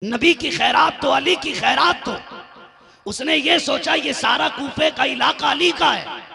नबी की खैरात तो अली की खैरात तो। उसने ये सोचा ये सारा कूफे का इलाका अली का है,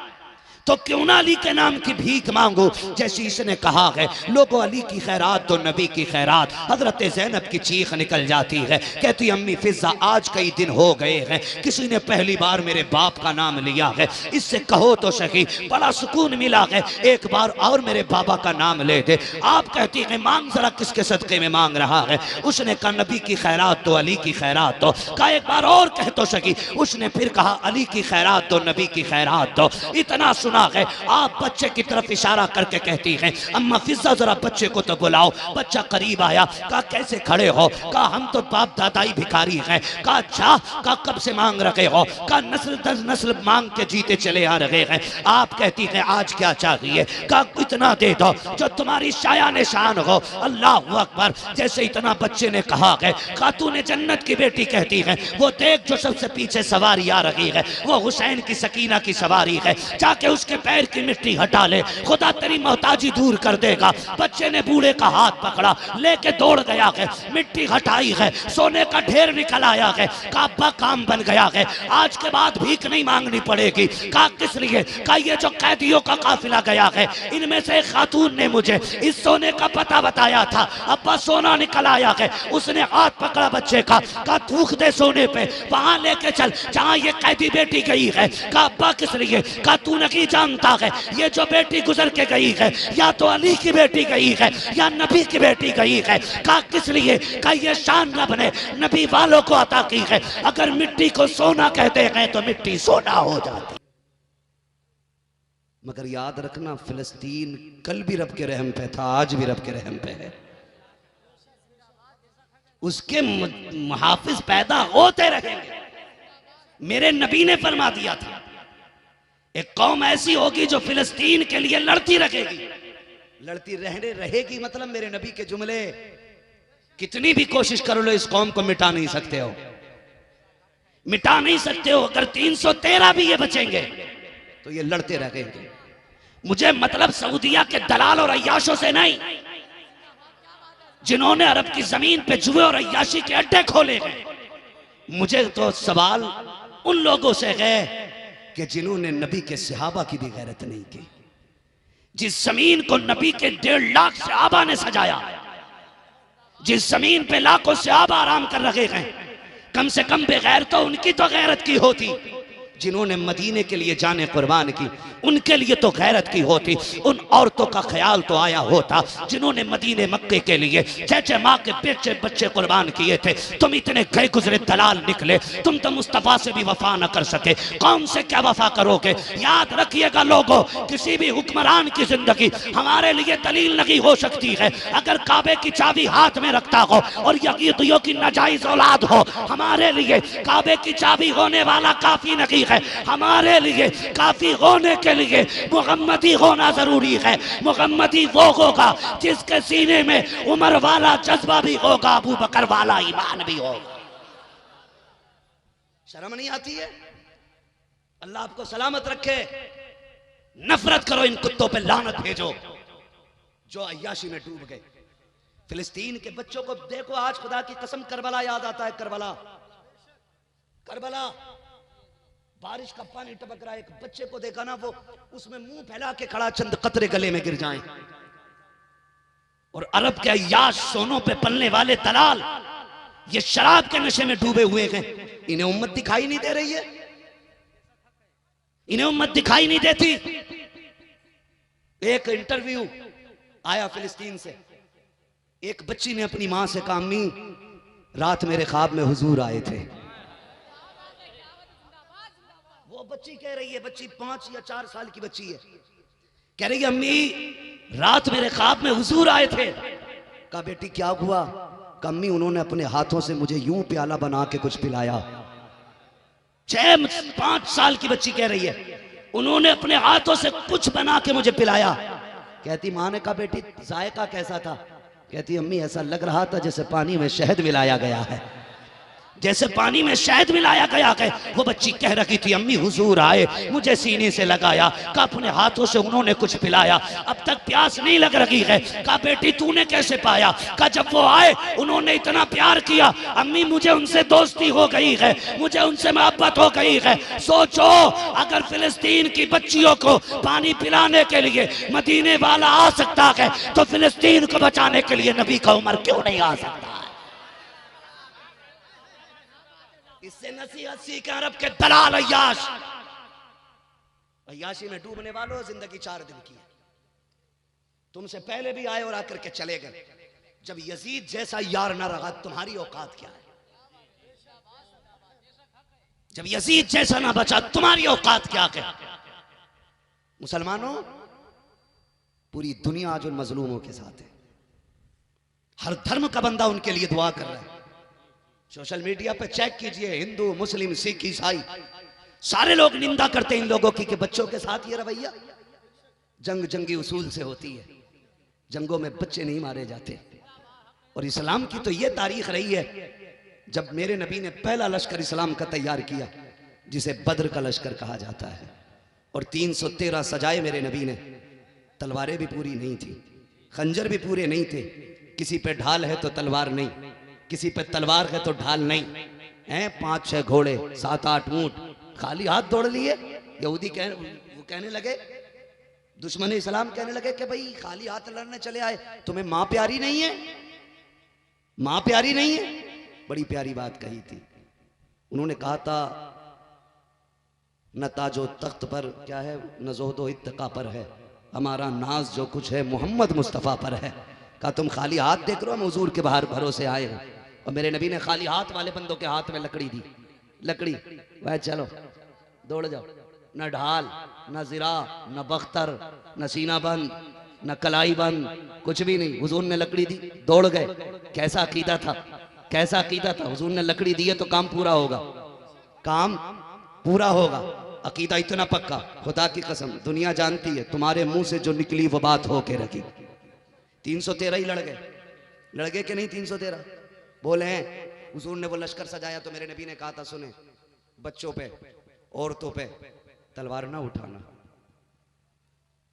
तो क्यों ना अली के नाम की भीख मांगो। जैसे इसने कहा है लोगों अली की खैरात तो नबी की खैरात। हजरत ज़ैनब की चीख निकल जाती है, कहती अम्मी फिजा आज कई दिन हो गए हैं किसी ने पहली बार मेरे बाप का नाम लिया है, इससे कहो तो सही बड़ा सुकून मिला है, एक बार और मेरे बाबा का नाम ले दे। आप कहती है मांग जरा किसके सदके में मांग रहा है। उसने कहा नबी की खैरात तो अली की खैरात तो। कहा एक बार और कह तो सकी। उसने फिर कहा अली की खैरात तो नबी की खैरात तो। इतना सुना है आप बच्चे की तरफ इशारा करके कहती हैं अम्मा फिजा जरा बच्चे को तो बुलाओ। बच्चा करीब आया, कहा कैसे खड़े हो। कहा हम तो बाप दादा ही भिखारी हैं। कहा अच्छा, कहा कब से मांग रहे हो। कहा नस्ल दर नस्ल मांग के जीते चले आ रहे हैं। आप कहती हैं आज क्या चाहिए। कहा इतना दे दो जो तुम्हारी शाया निशान हो। अल्लाह अकबर। जैसे इतना बच्चे ने कहा है खातून जन्नत की बेटी कहती है वो देख जो सबसे पीछे सवारी आ रही है वो हुसैन की सकीना की सवारी है, जाके उसके पैर की मिट्टी हटा ले, खुदा तेरी मोहताजी दूर कर देगा। बच्चे ने बूढ़े का हाथ पकड़ा, लेके दौड़ गया है, मिट्टी हटाई है, सोने का ढेर निकल आया है। काबा काम बन गया है, आज के बाद भीख नहीं मांगनी पड़ेगी। कहा किस लिए। कहा ये जो कैदियों का काफिला गया है इनमें से एक खातून ने मुझे इस सोने का पता बताया था, अब्बा सोना निकल आया है। उसने हाथ पकड़ा बच्चे का, कहा थूक दे सोने पे, वहां लेके चल जहां ये कैदी बेटी गई है। कहा अब्बा किस लिए। कहा तू नहीं जानता है ये जो बेटी गुजर के गई है या तो अली की बेटी गई है या नबी की बेटी गई है। कहा किस लिए। कहा ये शान रब ने नबी वालों को अता की है, अगर मिट्टी को सोना कहते हैं तो मिट्टी सोना हो जाती। मगर याद रखना फिलिस्तीन कल भी रब के रहम पे था, आज भी रब के रहम पे है। उसके मुहाफिज पैदा होते रहेंगे। मेरे नबी ने फरमा दिया था एक कौम ऐसी होगी जो फिलिस्तीन के लिए लड़ती रहेगी। लड़ती रहने रहेगी मतलब मेरे नबी के जुमले कितनी भी कोशिश कर लो इस कौम को मिटा नहीं सकते हो, मिटा नहीं सकते हो। अगर 313 भी ये बचेंगे तो ये लड़ते रहेंगे। मुझे मतलब सऊदिया के दलाल और अय्याशों से नहीं, जिन्होंने अरब की जमीन पे जुए और अय्याशी के अड्डे खोले हैं। मुझे तो सवाल उन लोगों से है कि जिन्होंने नबी के सहाबा की भी गैरत नहीं की। जिस जमीन को नबी के 1.5 लाख सहाबा ने सजाया, जिस जमीन पे लाखों सहाबा आराम कर रहे हैं, कम से कम बेगैर तो उनकी तो गैरत की होती। जिन्होंने मदीने के लिए जाने कुर्बान की उनके लिए तो गैरत की होती। उन औरतों का ख्याल तो आया होता जिन्होंने मदीने मक्के के लिए चेचे माँ के बेचे बच्चे कुर्बान किए थे। तुम इतने गए गुजरे दलाल निकले, तुम तो मुस्तफा से भी वफा न कर सके, कौन से क्या वफा करोगे। याद रखिएगा लोगों, किसी भी हुक्मरान की जिंदगी हमारे लिए दलील नहीं हो सकती है। अगर काबे की चाबी हाथ में रखता हो और यकीदियों की नाजायज औलाद हो, हमारे लिए काबे की चाबी होने वाला काफी नहीं है। हमारे लिए काफी होने के लिए मुहम्मदी होना जरूरी है। मुहम्मदी वो होगा जिसके सीने में उमर वाला जज्बा भी होगा, अबू बकर वाला ईमान भी होगा। शर्म नहीं आती है। अल्लाह आपको सलामत रखे। नफरत करो इन कुत्तों पे, लानत भेजो जो अय्याशी में डूब गए। फिलिस्तीन के बच्चों को देखो, आज खुदा की कसम करबला याद आता है। करबला, करबला, बारिश का पानी टपक रहा है, एक बच्चे को देखा ना, वो उसमें मुंह फैला के खड़ा, चंद कतरे गले में गिर जाएं। और अरब के अय्याश, सोनों पे पलने वाले दलाल, ये शराब के नशे में डूबे हुए हैं। इन्हें उम्मत दिखाई नहीं दे रही है, इन्हें उम्मत दिखाई नहीं देती। एक इंटरव्यू आया फिलिस्तीन से, एक बच्ची ने अपनी मां से कहा अम्मी रात मेरे ख्वाब में हुजूर आए थे। बच्ची कह रही है, बच्ची 5 या 4 साल की बच्ची है, कह रही है अम्मी रात मेरे ख्वाब में हुजूर आए थे। कहा बेटी क्या हुआ। कहा अम्मी उन्होंने अपने हाथों से मुझे यूं प्याला बना के कुछ पिलाया। 5 साल की बच्ची कह रही है उन्होंने अपने हाथों से कुछ बना के मुझे पिलाया। कहती मां ने कहा बेटी जायका कैसा था। कहती अम्मी ऐसा लग रहा था जैसे पानी में शहद मिलाया गया है। जैसे पानी में शहद मिलाया गया है। वो बच्ची कह रही थी अम्मी हुजूर आए, मुझे सीने से लगाया, कहा अपने हाथों से उन्होंने कुछ पिलाया, अब तक प्यास नहीं लग रही है। कहा बेटी तूने कैसे पाया? कहा जब वो आए उन्होंने इतना प्यार किया अम्मी मुझे उनसे दोस्ती हो गई है, मुझे उनसे मोहब्बत हो गई है। सोचो अगर फिलिस्तीन की बच्चियों को पानी पिलाने के लिए मदीने वाला आ सकता है तो फिलिस्तीन को बचाने के लिए नबी का उमर क्यों नहीं आ सकता? इससे नसीहत सीख अरब के दलाल अय्याश। अय्याशी में डूबने वालों जिंदगी 4 दिन की है। तुमसे पहले भी आए और आकर के चले गए। जब यजीद जैसा यार ना रहा तुम्हारी औकात क्या है? जब यजीद जैसा ना बचा तुम्हारी औकात क्या है? मुसलमानों, पूरी दुनिया आज उन मजलूमों के साथ है। हर धर्म का बंदा उनके लिए दुआ कर रहा है। सोशल मीडिया पे चेक कीजिए, हिंदू मुस्लिम सिख ईसाई सारे लोग निंदा करते हैं इन लोगों की कि बच्चों के साथ ये रवैया। जंग जंगी उसूल से होती है, जंगों में बच्चे नहीं मारे जाते। और इस्लाम की तो ये तारीख रही है, जब मेरे नबी ने पहला लश्कर इस्लाम का तैयार किया जिसे बद्र का लश्कर कहा जाता है, और 313 सजाए मेरे नबी ने। तलवारें भी पूरी नहीं थी, खंजर भी पूरे नहीं थे। किसी पे ढाल है तो तलवार नहीं, किसी पे तलवार है तो ढाल नहीं है। 5-6 घोड़े, 7-8 ऊंट, खाली हाथ दौड़ लिए। यहूदी वो कहने लगे, दुश्मन इस्लाम कहने लगे कि भाई खाली हाथ लड़ने चले आए, तुम्हें मां प्यारी नहीं है? मां प्यारी नहीं है? बड़ी प्यारी बात कही थी। उन्होंने कहा था न ताजो तख्त पर क्या है, न ज़ोहदो इत्तका पर है, हमारा नाज जो कुछ है मोहम्मद मुस्तफ़ा पर है। कहा तुम खाली हाथ देख रहे हो, हम हुजूर के बाहर भरोसे आए हैं। और मेरे नबी ने खाली हाथ वाले बंदों के हाथ में लकड़ी दी। लकड़ी वह चलो दौड़ जाओ, न ढाल, न जिरा, न बख्तर, न सीना बंद, न कलाई बंद, कुछ भी नहीं। हुजूर ने लकड़ी दी, दौड़ गए। कैसा अकीदा था, कैसा अकीदा था। हुजूर ने लकड़ी दी है तो काम पूरा होगा, काम पूरा होगा। अकीदा इतना पक्का, खुदा की कसम दुनिया जानती है तुम्हारे मुंह से जो निकली वो बात होके रखी। 313 ही लड़ गए कि नहीं? 313 बोले हैं। हुजूर ने वो लश्कर सजाया तो मेरे नबी ने कहा था सुने, बच्चों पे औरतों पे तलवार ना उठाना,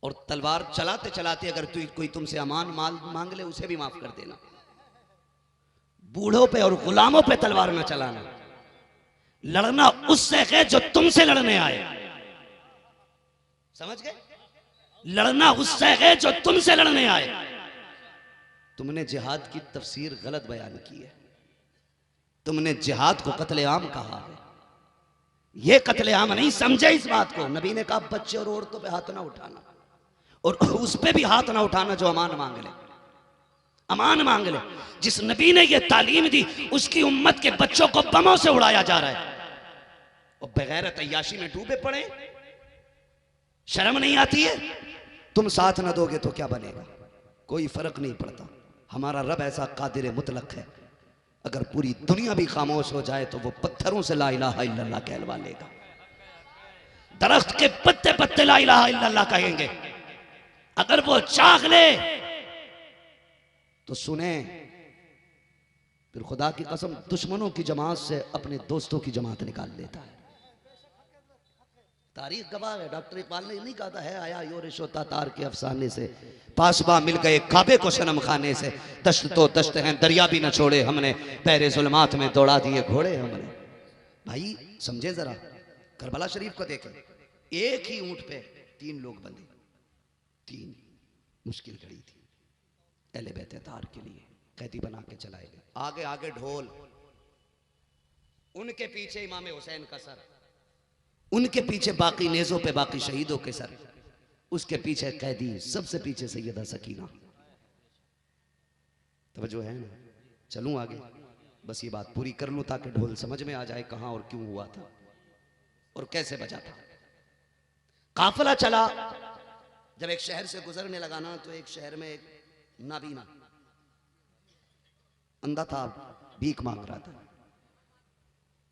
और तलवार चलाते चलाते अगर कोई तुमसे अमान माल मांग ले उसे भी माफ कर देना। बूढ़ों पे और गुलामों पे तलवार ना चलाना। लड़ना उससे है जो तुमसे लड़ने आए, समझ गए? लड़ना उससे है जो तुमसे लड़ने आए। तुमने जिहाद की तफसीर गलत बयान की है। तुमने जिहाद को कत्लेआम कहा है, यह कत्लेआम नहीं, समझे इस बात को। नबी ने कहा बच्चे और औरतों पे हाथ ना उठाना, और उस पे भी हाथ ना उठाना जो अमान मांग ले, अमान मांग ले। जिस नबी ने यह तालीम दी उसकी उम्मत के बच्चों को बमों से उड़ाया जा रहा है, और बगैर तैयाशी में डूबे पड़े। शर्म नहीं आती है? तुम साथ ना दोगे तो क्या बनेगा? कोई फर्क नहीं पड़ता। हमारा रब ऐसा कादिर मुतलक है, अगर पूरी दुनिया भी खामोश हो जाए तो वो पत्थरों से ला इलाहा इल्लल्लाह कहलवा लेगा। दरख्त के पत्ते पत्ते ला इलाहा इल्लल्लाह कहेंगे। अगर वो चाह ले तो सुने। फिर खुदा की कसम दुश्मनों की जमात से अपने दोस्तों की जमात निकाल लेता है। तारीख गवाह है। डॉक्टर इकबाल ने नहीं कहा था है आया यो रिशो तातार के अफसाने से, पासबा मिल गए काबे को सनम खाने से, दश्त तो दश्त हैं दरिया भी न छोड़े हमने, पैरे जुल्मात में दौड़ा दिए घोड़े हमने। भाई समझे जरा, करबला शरीफ को देखें, एक ही ऊंट पे 3 लोग बंधे। 3 मुश्किल घड़ी थी अहले बैत तार के लिए, कैदी बना के चलाए गए। आगे आगे ढोल, उनके पीछे इमाम हुसैन का सर, उनके पीछे बाकी नेज़ों पे बाकी शहीदों के सर, उसके पीछे कैदी, सबसे पीछे सैयदा सकीना। तवज्जो है ना? चलूं आगे, बस ये बात पूरी कर लूं ताकि ढोल समझ में आ जाए कहां और क्यों हुआ था और कैसे बचा था। काफिला चला, जब एक शहर से गुजरने लगा ना, तो एक शहर में एक नाबीना अंधा था, भीख मांग रहा था।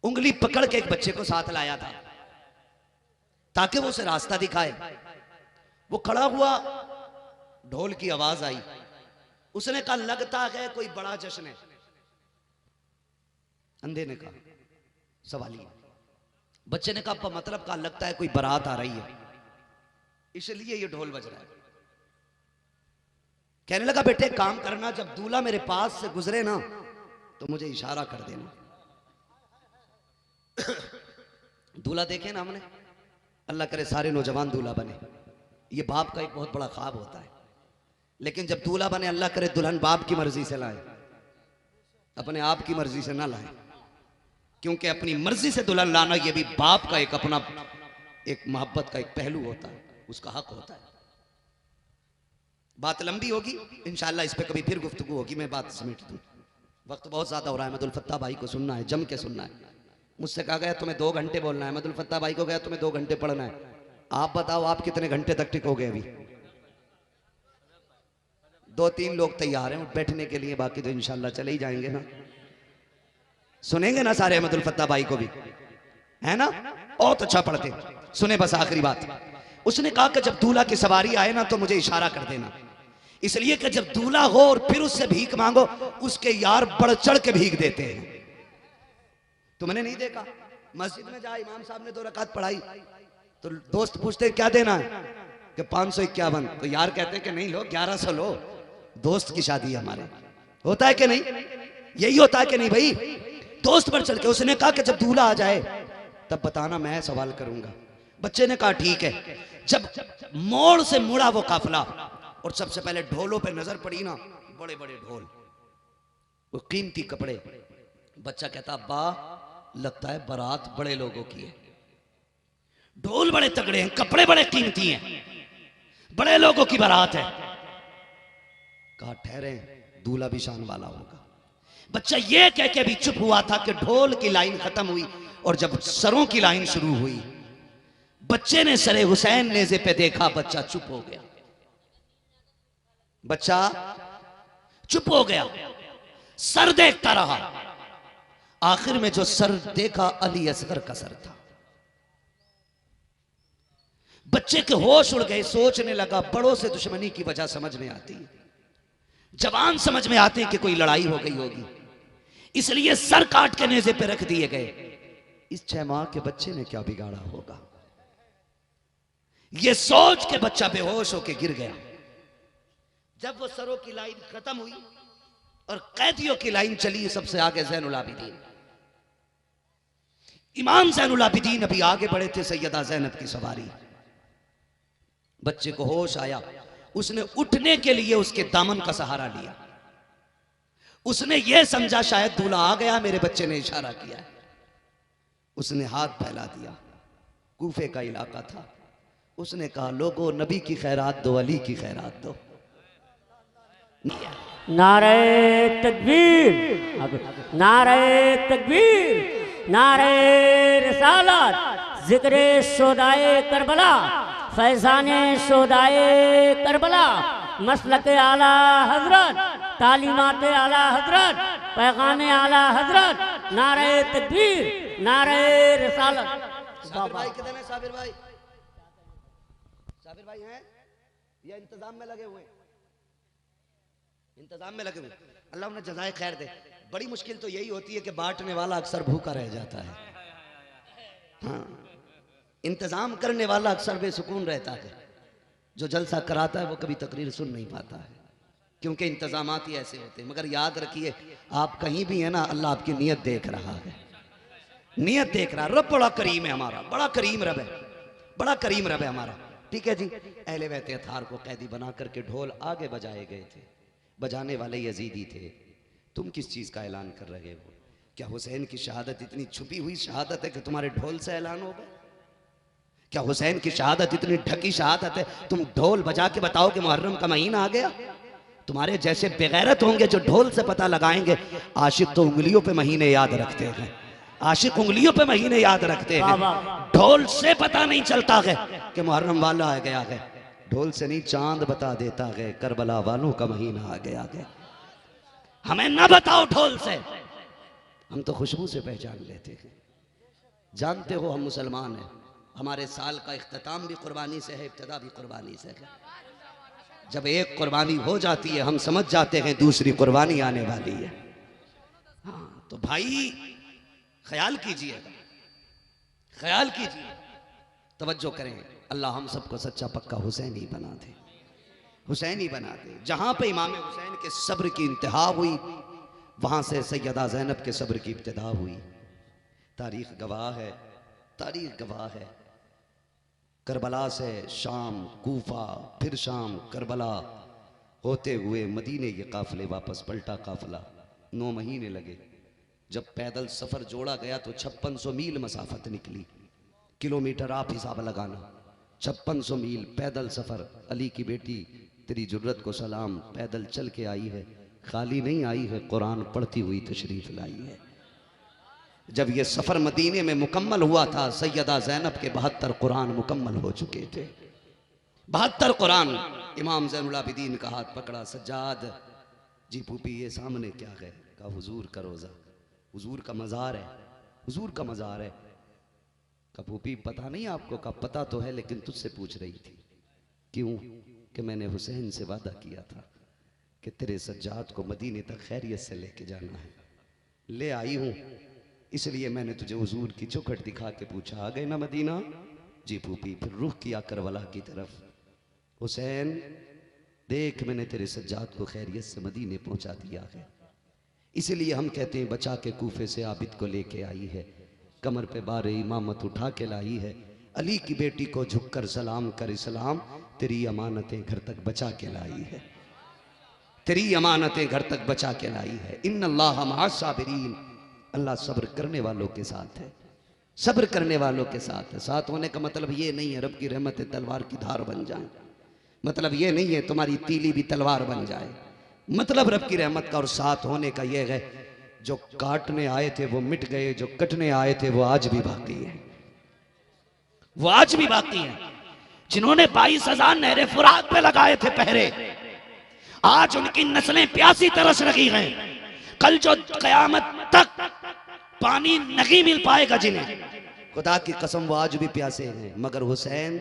उंगली पकड़ के एक बच्चे को साथ लाया था ताकि वो उसे रास्ता दिखाए। वो खड़ा हुआ, ढोल की आवाज आई, उसने कहा लगता है कोई बड़ा जश्न है। अंधे ने कहा सवालिया। बच्चे ने कहा अब्बा मतलब का लगता है कोई बारात आ रही है इसलिए ये ढोल बज रहा है। कहने लगा बेटे काम करना, जब दूल्हा मेरे पास से गुजरे ना तो मुझे इशारा कर देना। दूल्हा देखे ना हमने, अल्लाह करे सारे नौजवान दूल्हा बने, ये बाप का एक बहुत बड़ा ख्वाब होता है। लेकिन जब दूल्हा बने अल्लाह करे दुल्हन बाप की मर्जी से लाए, अपने आप की मर्जी से ना लाए, क्योंकि अपनी मर्जी से दुल्हन लाना ये भी बाप का एक अपना एक मोहब्बत का एक पहलू होता है, उसका हक होता है। बात लंबी होगी इंशाअल्लाह, इस पे कभी फिर गुफ्तगू होगी, मैं बात समेट दूं, वक्त बहुत ज्यादा हो रहा है। अहमदुल फत्ता भाई को सुनना है, जम के सुनना है। मुझसे कहा गया तुम्हें 2 घंटे बोलना है, अहमदुल फत्ता भाई को गया तुम्हें 2 घंटे पढ़ना है। आप बताओ आप कितने घंटे तक टिकोगे? अभी 2-3 लोग तैयार हैं बैठने के लिए, बाकी तो इंशाल्लाह चले ही जाएंगे ना। सुनेंगे ना सारे अहमदुल फत्ता भाई को भी, है ना? बहुत अच्छा पढ़ते। सुने बस आखिरी बात, उसने कहा कि जब दूल्हा की सवारी आए ना तो मुझे इशारा कर देना, इसलिए कि जब दूल्हा हो और फिर उससे भीख मांगो, उसके यार बढ़ चढ़ के भीख देते हैं। तुमने नहीं देखा मस्जिद में जा इमाम साहब ने 2 रकात पढ़ाई तो दोस्त पूछते क्या देना है कि 551, तो यार कहते हैं कि नहीं लो 1100 लो, दोस्त की शादी है हमारे। होता है कि नहीं? यही होता है कि नहीं भाई? दोस्त बढ़ चढ़ के। उसने कहा कि जब दूल्हा आ जाए तब बताना, मैं सवाल करूंगा। बच्चे ने कहा ठीक है। जब मोड़ से मुड़ा वो काफिला और सबसे पहले ढोलों पे नजर पड़ी ना, बड़े बड़े ढोल, वो कीमती कपड़े। बच्चा कहता अब्बा लगता है बारात बड़े लोगों की है, ढोल बड़े तगड़े हैं, कपड़े बड़े कीमती हैं, बड़े लोगों की बारात है। कहा ठहरे दूल्हा भी शान वाला होगा। बच्चा ये कह के भी चुप हुआ था कि ढोल की लाइन खत्म हुई और जब सरों की लाइन शुरू हुई, बच्चे ने सरे हुसैन नेज़े पे देखा, बच्चा चुप हो गया। बच्चा चुप हो गया, सर देखता रहा। आखिर में जो सर देखा अली असगर का सर था। बच्चे के होश उड़ गए, सोचने लगा बड़ों से दुश्मनी की वजह समझ में आती है, जवान समझ में आते हैं कि कोई लड़ाई हो गई होगी, इसलिए सर काट के नेज़े पे रख दिए गए। इस 6 माह के बच्चे ने क्या बिगाड़ा होगा, यह सोच के बच्चा बेहोश होके गिर गया। जब वो सरों की लाइन खत्म हुई और कैदियों की लाइन चली, सबसे आगे ज़ैनुल आबिदीन, इमाम ज़ैनुल आबिदीन अभी आगे बढ़े थे सैयदा ज़ैनब की सवारी। बच्चे को होश आया, उसने उठने के लिए उसके दामन का सहारा लिया। उसने यह समझा शायद दूल्हा आ गया, मेरे बच्चे ने इशारा किया। उसने हाथ फैला दिया, कूफे का इलाका था। उसने कहा लोगों नबी की खैरात दो, अली की खैरात दो। नारे तकबीर, नारे तकबीर, नारे रिसालत, जिक्रे शोदाए करबला, फैज़ाने शोदाए करबला, मसलक आला हजरत, तालीमात आला हजरत, पैगाम आला हजरत, नारे तकबीर, नारे रिसालत। साबिर भाई किधर है? साबिर भाई, साबिर भाई हैं या इंतजाम में लगे हुए? इंतजाम में लगे हुए। अल्लाह उन्हें जज़ाए खैर दे। बड़ी मुश्किल तो यही होती है कि बांटने वाला अक्सर भूखा रह जाता है। हाँ, इंतजाम करने वाला अक्सर बेसुकून रहता है। जो जलसा कराता है वो कभी तकरीर सुन नहीं पाता है, क्योंकि इंतजामात ही ऐसे होते हैं। मगर याद रखिए आप कहीं भी है ना, अल्लाह आपकी नीयत देख रहा है, नीयत देख रहा है। रब बड़ा करीम है हमारा, बड़ा करीम रब है, बड़ा करीम रब है हमारा। ठीक है जी। अहले बैत अतार को कैदी बना करके ढोल आगे बजाए गए थे, बजाने वाले यजीदी थे। तुम किस चीज़ का ऐलान कर रहे हो? क्या हुसैन की शहादत इतनी छुपी हुई शहादत है कि तुम्हारे ढोल से ऐलान होगा? क्या हुसैन की शहादत इतनी ढकी शहादत है तुम ढोल बजा के बताओ कि मुहर्रम का महीना आ गया? तुम्हारे जैसे बेगैरत होंगे जो ढोल से पता लगाएंगे। आशिक तो उंगलियों पे महीने याद रखते हैं, आशिक उंगलियों पे महीने याद रखते हैं। ढोल से पता नहीं चलता है कि मुहर्रम वाला आ गया है। ढोल से नहीं, चांद बता देता है करबला वालों का महीना आ गया है। हमें ना बताओ ढोल से, हम तो खुशबू से पहचान लेते हैं। जानते हो हम मुसलमान हैं, हमारे साल का इख्तिताम भी कुर्बानी से है, इब्तिदा भी कुर्बानी से है। जब एक कुर्बानी हो जाती है हम समझ जाते हैं दूसरी कुर्बानी आने वाली है। हाँ, तो भाई ख्याल कीजिएगा, ख्याल कीजिए, तवज्जो करें। अल्लाह हम सबको सच्चा पक्का हुसैनी बना दे, हुसैनी बना दे। जहां पे इमाम हुसैन के सब्र की इंतहा हुई, वहां से सैयदा ज़ैनब के सब्र की इब्तिदा हुई। तारीख गवाह है, तारीख गवाह है। करबला से शाम, कूफा, फिर शाम, करबला होते हुए मदीने ये काफिले वापस पलटा काफिला। 9 महीने लगे। जब पैदल सफ़र जोड़ा गया तो 5600 मील मसाफत निकली। किलोमीटर आप हिसाब लगाना, 5600 मील पैदल सफ़र। अली की बेटी तेरी जुर्रत को सलाम, पैदल चल के आई है, खाली नहीं आई है, कुरान पढ़ती हुई तशरीफ़ लाई है। जब ये सफ़र मदीने में मुकम्मल हुआ था, सैयदा ज़ैनब के 72 कुरान मुकम्मल हो चुके थे। 72 कुरान। इमाम ज़ैनुल आबिदीन का हाथ पकड़ा, सज्जाद जी फूफी ये सामने क्या है? कहा हुजूर का रोज़ा, हुजूर का मज़ार है, हुजूर का मज़ार है। कहा फूफी पता नहीं आपको? कहा पता तो है, लेकिन तुझसे पूछ रही थी। क्यों? कि मैंने हुसैन से वादा किया था कि तेरे सज्जाद को मदीने तक खैरियत से लेके जाना है, ले आई हूँ, इसलिए मैंने तुझे हुजूर की चौखट दिखा के पूछा, आ गए ना मदीना? जी फूफी। फिर रुख किया करबला की तरफ, हुसैन देख मैंने तेरे सज्जाद को खैरियत से मदीने पहुंचा दिया है। इसलिए हम कहते हैं बचा के कूफे से आबिद को लेके आई है, कमर पे बारे इमामत उठा के लाई है। अली की बेटी को झुककर सलाम कर इस्लाम, तेरी अमानतें घर तक बचा के लाई है, तेरी अमानतें घर तक बचा के लाई है। इन्नल्लाह मअस साबिरीन, अल्लाह सब्र करने वालों के साथ है, सब्र करने वालों के साथ है। साथ होने का मतलब ये नहीं है रब की रहमत तलवार की धार बन जाए, मतलब ये नहीं है तुम्हारी तीली भी तलवार बन जाए। मतलब रब की रहमत का और साथ होने का ये है, जो काटने आए थे वो मिट गए, जो कटने आए थे वो आज भी बाकी है, वो आज भी बाकी है। जिन्होंने 22,000 नहरे फुरात पे लगाए थे पहरे, आज उनकी नस्लें प्यासी तरस रही हैं। कल जो कयामत तक पानी नहीं मिल पाएगा जिन्हें, खुदा की कसम वो आज भी प्यासे हैं। मगर हुसैन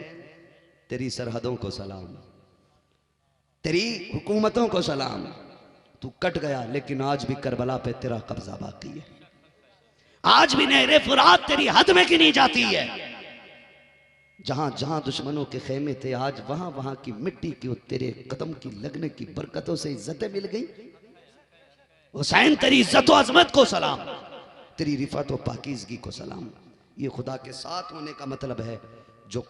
तेरी सरहदों को सलाम, तेरी हुकूमतों को सलाम, तू कट गया लेकिन आज भी करबला पे तेरा कब्जा बाकी है। आज भी नहरे फुरात तेरी हद में गिनी जाती है। जहां जहां दुश्मनों के खेमे थे, आज वहां वहां की मिट्टी की तेरे कदम की लगने की बरकतों से इज्जतें मिल गई। हुसैन तेरी इज्जत व अजमत को सलाम, तेरी रिफत व पाकीज़गी को सलाम। ये खुदा के साथ होने का मतलब है, जो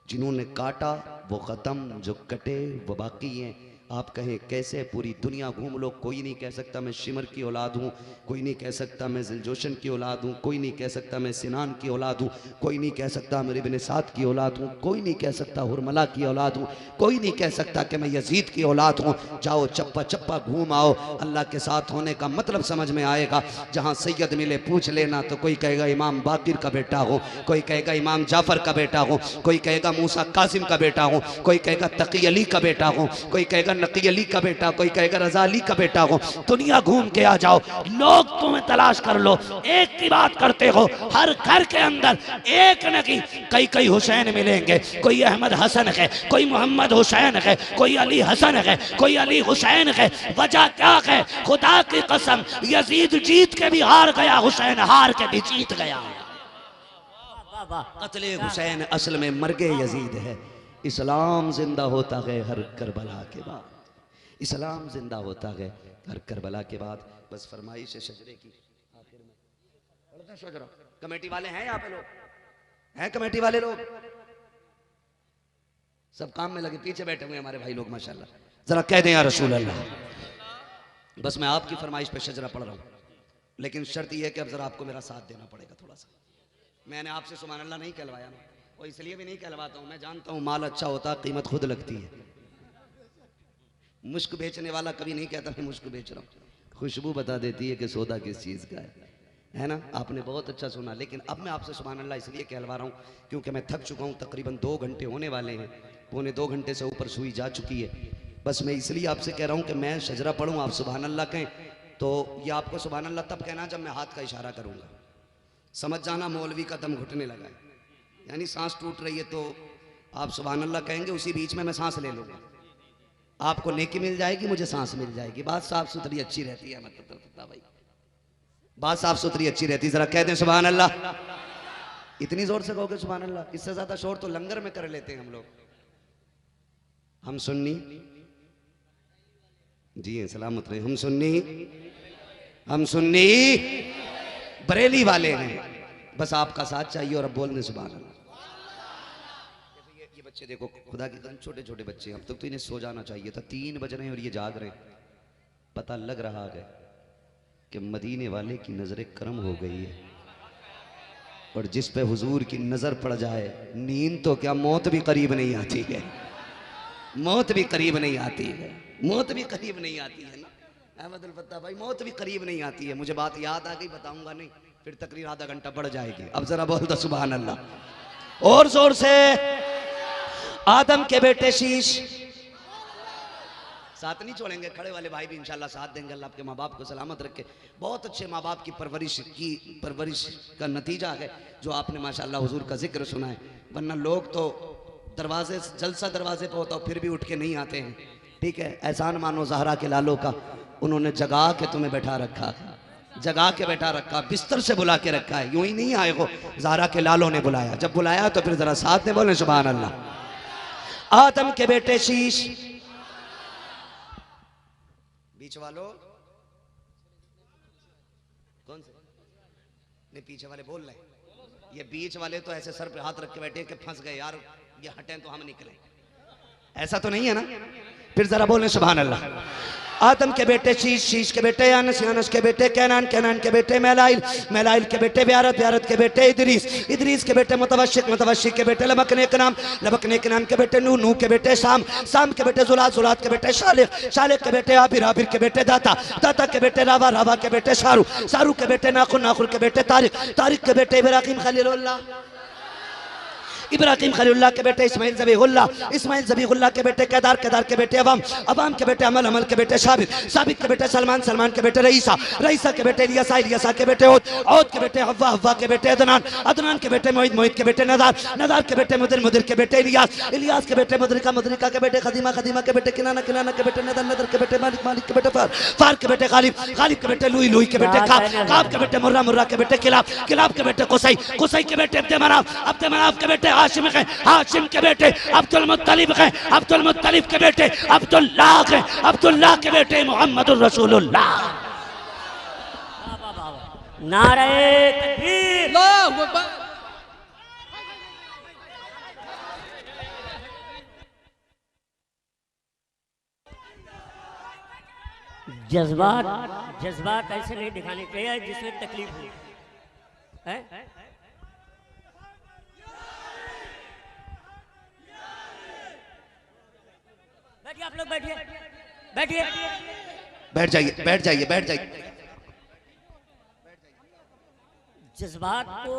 जिन्होंने काटा वो ख़त्म, जो कटे वो बाकी हैं। आप कहें कैसे? पूरी दुनिया घूम लो, कोई नहीं कह सकता मैं शिमर की औलाद हूँ, कोई नहीं कह सकता मैं जिलजोशन की औलाद हूँ, कोई नहीं कह सकता मैं सिनान की औलाद हूँ, कोई नहीं कह सकता मैं इब्न साद की औलाद हूँ, कोई नहीं कह सकता हुरमला की औलाद हूँ, कोई नहीं कह सकता कि मैं यजीद की औलाद हूँ। जाओ चप्पा चप्पा घूम आओ, अल्लाह के साथ होने का मतलब समझ में आएगा। जहाँ सैयद मिले पूछ लेना, तो कोई कहेगा इमाम बाकिर का बेटा हो, कोई कहेगा इमाम जाफ़र का बेटा हो, कोई कहेगा मूसा कासिम का बेटा हो, कोई कहेगा तकी अली का बेटा हो, कोई कहेगा नकी अली का बेटा, कोई कहेगा रजा अली का बेटा हो। दुनिया घूम के आ जाओ, लोग तुम्हें तलाश कर लो, एक की बात करते हो। हर घर के अंदर एक न की कई हुसैन मिलेंगे। कोई अहमद हसन है, कोई मोहम्मद हुसैन है, कोई अली हसन है, कोई अली हुसैन है। वजह क्या है? खुदा की कसम, यजीद जीत के भी हार गया, हुसैन हार के भी जीत गया। कत्ले हुसैन असल में मर्गे यजीद है। इस्लाम जिंदा होता है हर करबला के बाद, इस्लाम जिंदा होता है हर करबला के बाद। बस फरमाइश है शजरे की आखिर में, शजरा कमेटी वाले हैं यहाँ पे, लोग हैं कमेटी वाले लोग, सब काम में लगे, पीछे बैठे हुए हमारे भाई लोग माशाल्लाह। जरा कह दें या रसूल अल्लाह। बस मैं आपकी फरमाइश पे शजरा पढ़ रहा हूँ, लेकिन शर्त यह है कि अब जरा आपको मेरा साथ देना पड़ेगा थोड़ा सा। मैंने आपसे सुभान अल्लाह नहीं कहलवाया ना, और इसलिए भी नहीं कहलवाता हूँ, मैं जानता हूँ माल अच्छा होता कीमत खुद लगती है। मुश्क बेचने वाला कभी नहीं कहता मैं मुश्क बेच रहा हूँ, खुशबू बता देती है कि सौदा किस चीज़ का है ना। आपने बहुत अच्छा सुना, लेकिन अब मैं आपसे सुभान अल्लाह इसलिए कहलवा रहा हूँ क्योंकि मैं थक चुका हूँ। तकरीबन 2 घंटे होने वाले हैं, पौने 2 घंटे से ऊपर सुई जा चुकी है। बस मैं इसलिए आपसे कह रहा हूँ कि मैं शजरा पढ़ूँ, आप सुभान अल्लाह कहें। तो ये आपको सुभान अल्लाह तब कहना जब मैं हाथ का इशारा करूँगा, समझ जाना मौलवी का दम घुटने लगा है, यानी सांस टूट रही है, तो आप सुभान अल्लाह कहेंगे, उसी बीच में मैं सांस ले लूँगा, आपको नेकी मिल जाएगी, मुझे सांस मिल जाएगी। बात साफ सुथरी अच्छी रहती है, मतलब भाई बात साफ सुथरी अच्छी रहती, जरा कह दें सुभान अल्लाह। इतनी जोर से कहोगे सुभान अल्लाह, इससे ज्यादा शोर तो लंगर में कर लेते हैं हम लोग। हम सुन्नी जी सलामत रहे, हम सुन्नी बरेली वाले हैं, बस आपका साथ चाहिए और अब बोल दें सुभान अल्लाह। ये बच्चे देखो खुदा की कसम, छोटे छोटे बच्चे, अब तक तो इन्हें सो जाना चाहिए था, 3 बज रहे हैं और ये जाग रहे हैं। पता लग रहा है कि मदीने वाले की नजरें करम हो गई है, और जिस पे हुजूर की नजर पड़ जाए, नींद तो क्या मौत भी करीब नहीं आती है, मौत भी करीब नहीं आती है, मौत भी करीब नहीं आती है ना अहमद अल फत्ता भाई, मौत भी करीब नहीं आती है। मुझे बात याद आ गई, बताऊंगा नहीं, फिर तकरीर आधा घंटा बढ़ जाएगी। अब जरा बोल दो सुभान अल्लाह और जोर से। आदम के बेटे शीश, साथ नहीं छोड़ेंगे, खड़े वाले भाई भी इंशाल्लाह साथ देंगे। अल्लाह आपके माँ बाप को सलामत रखे। बहुत अच्छे माँ बाप की परवरिश का नतीजा है जो आपने माशाल्लाह हुजूर का जिक्र सुना है, वरना लोग तो दरवाजे जलसा दरवाजे पे होता फिर भी उठ के नहीं आते हैं। ठीक है, एहसान मानो ज़हरा के लालों का, उन्होंने जगा के तुम्हें बैठा रखा, जगा के बैठा रखा, बिस्तर से बुला के रखा है, यूं ही नहीं आए हो, ज़हरा के लालों ने बुलाया, जब बुलाया तो फिर जरा साथ में बोले सुभान अल्लाह। आदम के बेटे शीश, बीच वालों कौन से नहीं, पीछे वाले बोल रहे, ये बीच वाले तो ऐसे सर पे हाथ रख के बैठे कि फंस गए यार, ये हटें तो हम निकले, ऐसा तो नहीं है ना। फिर जरा बोलें सुभान अल्लाह। आदम के बेटे शीश, शीश के बेटे यानस, यानस के बेटे कैनान, कैनान के बेटे मैलाइल, मैलाइल के बेटे ब्यारत, ब्यारत के बेटे इदरीस, इदरीस के बेटे मुतवशिक, मुतवशिक के बेटे लबकने के नाम, लबकने के नाम के बेटे नूह, नूह के बेटे शाम, शाम के बेटे जुलात, जुलात के बेटे शालिक, शालिक के बेटे आबिर, आबिर के बेटे दाता, दाता के बेटे रावा, रावा के बेटे शारू, शारू के बेटे नाखुन, नाखुन के बेटे तारिक, तारिक के बेटे इब्राहिम खलीलुल्लाह, इब्राहिम खलीलुल्लाह के बेटे इस्माइल ज़बीहुल्लाह, इस्माइल ज़बीहुल्लाह के बेटे केदार, केदार के बेटे अवाम, अवाम के बेटे अमल, अमल के बेटे साबित, साबित के बेटे सलमान, सलमान के बेटे रईसा, रईसा के बेटे इलियासा, इलियासा के बेटे औद, औद के बेटे हव्वा, हव्वा के बेटे अदनान, अदनान के बेटे मोहित, मोहित के बेटे नदार, नदार के बेटे मुदिर, मुदिर के बेटे इलियास, इलियास के बेटे मुदरिका, मुदरिका के बेटे खदीमा, खदीमा के बेटे किनाना, किनाना के बेटे नदर, नदर के बेटे मालिक, मालिक के बेटे फार, फार के बेटे गालिब, गालिब के बेटे लुई, लुई के बेटे काब, काब के बेटे मुर्रा, मुर्रा के बेटे किलाब, किलाब के बेटे कुसै, कुसै के बेटे अब्दे मनाफ, अब्दे मनाफ के बेटे हाशिम है, हाशिम के बेटे अब्दुल मुत्तलिब हैं, अब्दुल मुत्तलिब के बेटे अब्दुल्लाह हैं, अब्दुल्लाह के बेटे मुहम्मदुर रसूलुल्लाह। नारे तकबीर, अल्लाहु अकबर। जज्बात, जज्बात ऐसे नहीं दिखाने चाहिए जिसमें तकलीफ हो है? बैठिए आप लोग, बैठिए बैठिए, बैठ जाइए, बैठ जाइए, बैठ जाइए, जज्बात को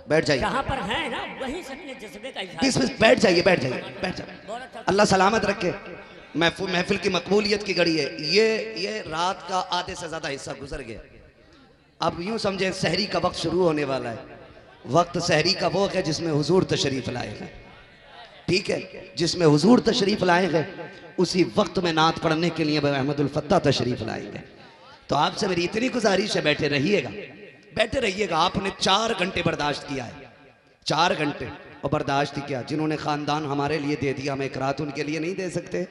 बैठ जाइए, जहाँ पर है ना वहीं से अपने जज्बे का इजहार। प्लीज प्लीज बैठ जाइए, बैठ जाइए, बैठ जाइए, अल्लाह सलामत रखे। महफिल की मकबूलियत की घड़ी है, ये रात का आधे से ज्यादा हिस्सा गुजर गया, अब यूं समझे सहरी का वक्त शुरू होने वाला है। वक्त सहरी का वो है जिसमें हुजूर तशरीफ लाए हैं, ठीक है, जिसमें हुजूर तशरीफ लाएंगे उसी वक्त में नात पढ़ने के लिए अहमदुल फत्ता तशरीफ लाएंगे। तो आपसे मेरी इतनी गुजारिश है, बैठे रहिएगा, बैठे रहिएगा। आपने 4 घंटे बर्दाश्त किया है, 4 घंटे, और बर्दाश्त किया। जिन्होंने खानदान हमारे लिए दे दिया, हम एक रात उनके लिए नहीं दे सकते,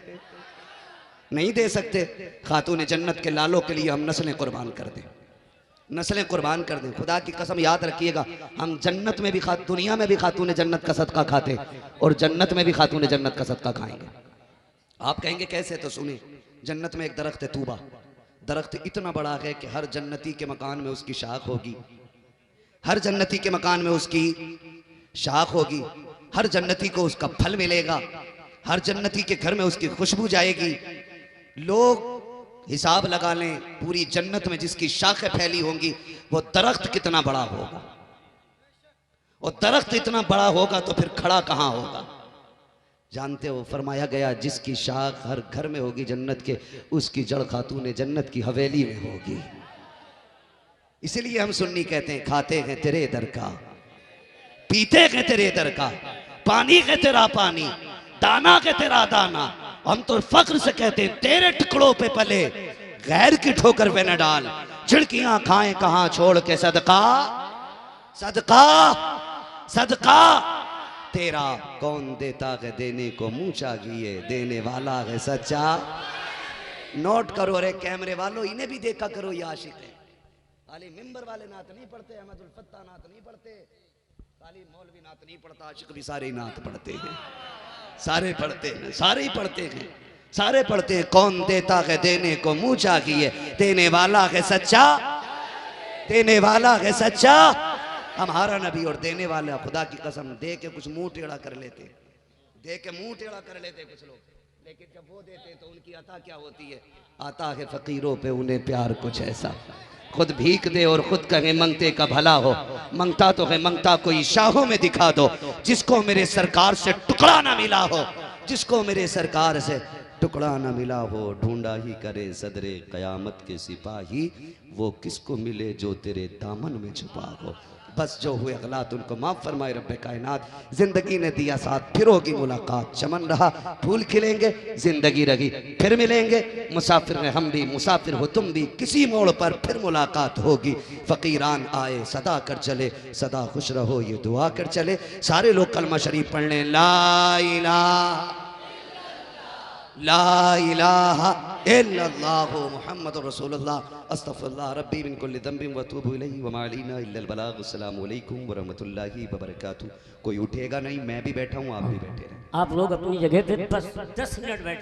नहीं दे सकते। खातून जन्नत के लालों के लिए हम नस्लें कुर्बान कर दें, नस्लें कुर्बान कर दें। खुदा की कसम याद रखिएगा, हम जन्नत में भी दुनिया में भी खातून जन्नत का सदका खाते और जन्नत में भी खातून जन्नत का सदका खाएंगे। आप कहेंगे कैसे, तो सुनिए। जन्नत में एक दरख्त है तूबा, दरख्त इतना बड़ा है कि हर जन्नती के मकान में उसकी शाख होगी, हर जन्नती के मकान में उसकी शाख होगी, हर जन्नती को उसका फल मिलेगा, हर जन्नती के घर में उसकी खुशबू जाएगी। लोग हिसाब लगा लें, पूरी जन्नत में जिसकी शाखें फैली होंगी वो दरख्त कितना बड़ा होगा, और दरख्त इतना बड़ा होगा तो फिर खड़ा कहाँ होगा जानते हो? फरमाया गया जिसकी शाख हर घर में होगी जन्नत के, उसकी जड़ खातून जन्नत की हवेली में होगी। इसीलिए हम सुन्नी कहते हैं, खाते हैं तेरे दर का, पीते हैं तेरे दर का, पानी है तेरा पानी, दाना के तेरा दाना। हम तो फख्र से कहते हैं तेरे टुकड़ों पे पले, गैर की ठोकर पे न डाल, झिड़कियां खाएं कहां छोड़ के सदका सदका सदका तेरा कौन देता है देने को मुंह चाहिए देने वाला है सच्चा। नोट करो रे कैमरे वालों, इन्हें भी देखा करो, ये आशिक है। खाली मिंबर वाले नात नहीं पढ़ते, अहमदुल फत्ता नात नहीं पढ़ते, खाली मौलवी नात नहीं पढ़ता, आशिक भी सारे ही नात पढ़ते हैं, सारे पढ़ते हैं, सारे ही पढ़ते हैं, सारे पढ़ते हैं। कौन देता है देने को मुंह चाहिए देने वाला है सच्चा, देने वाला है सच्चा। हमारा नबी और देने वाला, खुदा की कसम दे के कुछ मुंह टेढ़ा कर लेते, दे के मुंह टेढ़ा कर लेते कुछ लोग, लेकिन जब वो देते तो उनकी अता क्या होती है? आता है फकीरों पे उन्हें प्यार कुछ ऐसा, खुद भीख दे और खुद कहे मंगते का भला हो। मंगता तो है, मंगता कोई शाहों में दिखा दो, जिसको मेरे सरकार से टुकड़ा ना मिला हो, जिसको मेरे सरकार से टुकड़ा ना मिला हो। ढूंढा ही करे सदरे कयामत के सिपाही, वो किसको मिले जो तेरे दामन में छुपा हो। बस जो हुए गलत उनको माफ फरमाए रब्बे कायनात। जिंदगी ने दिया साथ, फिर होगी मुलाकात, चमन रहा फूल खिलेंगे, जिंदगी रही फिर मिलेंगे। मुसाफिर हैं हम भी, मुसाफिर हो तुम भी, किसी मोड़ पर फिर मुलाकात होगी। फकीरान आए सदा कर चले, सदा खुश रहो ये दुआ कर चले। सारे लोग कलमा शरीफ पढ़ लें, ला इलाहा ला इलाहा इल्लल्लाहु मुहम्मदुर रसूलुल्लाह अस्तगफिरुल्लाह रब्बी मिन कुल्लि ज़ंबिन व अतूबु इलैहि व मा अलैना इल्लल बलाग। अस्सलामु अलैकुम व रहमतुल्लाहि व बरकातुहू। कोई उठेगा नहीं, मैं भी बैठा हूँ, आप भी बैठे रहें। आप लोग अपनी जगह पे बस 10 मिनट बैठे।